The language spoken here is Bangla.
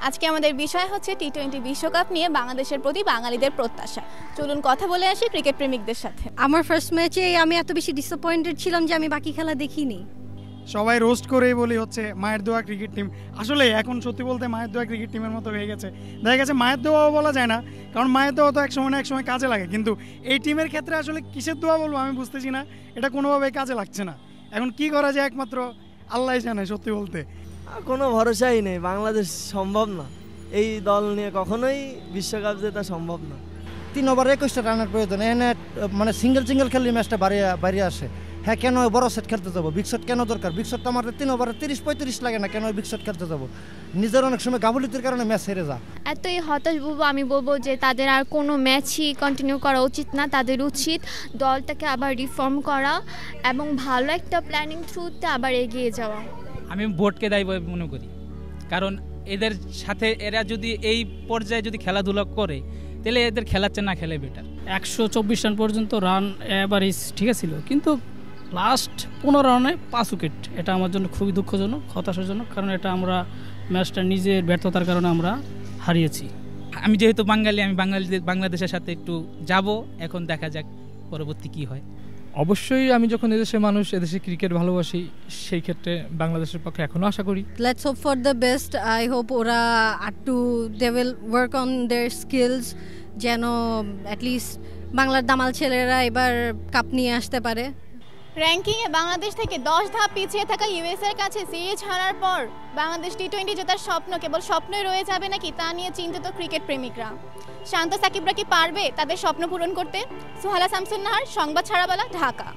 আজকে আমাদের বিষয় হচ্ছে টি-20 বিশ্বকাপ নিয়ে বাংলাদেশের প্রতি বাঙালিদের প্রত্যাশা। চলুন কথা বলে আসি ক্রিকেট প্রেমিকদের সাথে। আমার ফার্স্ট ম্যাচে আমি এত বেশি ডিসঅ্যাপয়েন্টেড ছিলাম যে আমি বাকি খেলা দেখিনি। সবাই রোস্ট করেই বলি হচ্ছে মায়ের দোয়া ক্রিকেট টিম। আসলে এখন সত্যি বলতে মায়ের দোয়া ক্রিকেট টিমের মতো হয়ে গেছে। দেখা গেছে মায়ের দোয়াও বলা যায় না, কারণ মায়ের দোয়া তো এক সময় না এক সময় কাজে লাগে, কিন্তু এই টিমের ক্ষেত্রে আসলে কিসের দোয়া বলবো আমি বুঝতেছি না, এটা কোনোভাবেই কাজে লাগছে না। এখন কি করা যায় একমাত্র আল্লাহ জানে। সত্যি বলতে কোনো ভরসাই নেই, বাংলাদেশ সম্ভব না, এই দল নিয়ে কখনোই বিশ্বকাপ জেতা সম্ভব না। 3 ওভার 21টা রানের প্রয়োজন, এনে মানে সিঙ্গেল খেললে ম্যাচটা বাইরে আসে। হ্যাঁ, কেন বড় সেট খেলতে যাবো? বিগ শট কেন দরকার? বিগ শট তো আমাদের 3 ওভারে 30-35 লাগে না, কেন বিগ শট খেলতে যাবো? নিজের অনেক সময় গাফিলতির কারণে ম্যাচ হেরে যা। এতই হতাশ বলবো, আমি বলবো যে তাদের আর কোনো ম্যাচই কন্টিনিউ করা উচিত না। তাদের উচিত দলটাকে আবার রিফর্ম করা এবং ভালো একটা প্ল্যানিং থ্রুতে আবার এগিয়ে যাওয়া। আমি বোর্ডকে দায়ী মনে করি, কারণ এদের সাথে এরা যদি এই পর্যায়ে যদি খেলাধুলা করে তাহলে এদের খেলাচ্ছে না খেলে বেটার। 124 রান পর্যন্ত রান এভারেজ ঠিক ছিল, কিন্তু লাস্ট 15 রানে 5 উইকেট। এটা আমার জন্য খুবই দুঃখজনক, হতাশাজনক, কারণ এটা আমরা ম্যাচটা নিজের ব্যর্থতার কারণে আমরা হারিয়েছি। আমি যেহেতু বাঙালি, আমি বাংলাদেশের সাথে একটু যাব, এখন দেখা যাক পরবর্তী কি হয়। অবশ্যই আমি যখন এদেশের মানুষ, এদেশে ক্রিকেট ভালোবাসি, সেই ক্ষেত্রে বাংলাদেশের পক্ষে এখনও আশা করি। Let's hope for the best. I hope ওরা they will work on their skills, যেন অ্যাটলিস্ট বাংলার দামাল ছেলেরা এবার কাপ নিয়ে আসতে পারে। র্যাঙ্কিংয়ে বাংলাদেশ থেকে 10 ধাপ পিছিয়ে থাকা ইউএসের কাছে সিরিজ হারার পর বাংলাদেশ টি-20 জেতার স্বপ্ন কেবল স্বপ্নই রয়ে যাবে নাকি তা নিয়ে চিন্তিত ক্রিকেট প্রেমিকরা। শান্ত সাকিবরা কি পারবে তাদের স্বপ্ন পূরণ করতে? সুহালা শামসুন নাহার, সংবাদ ছাড়াবেলা, ঢাকা।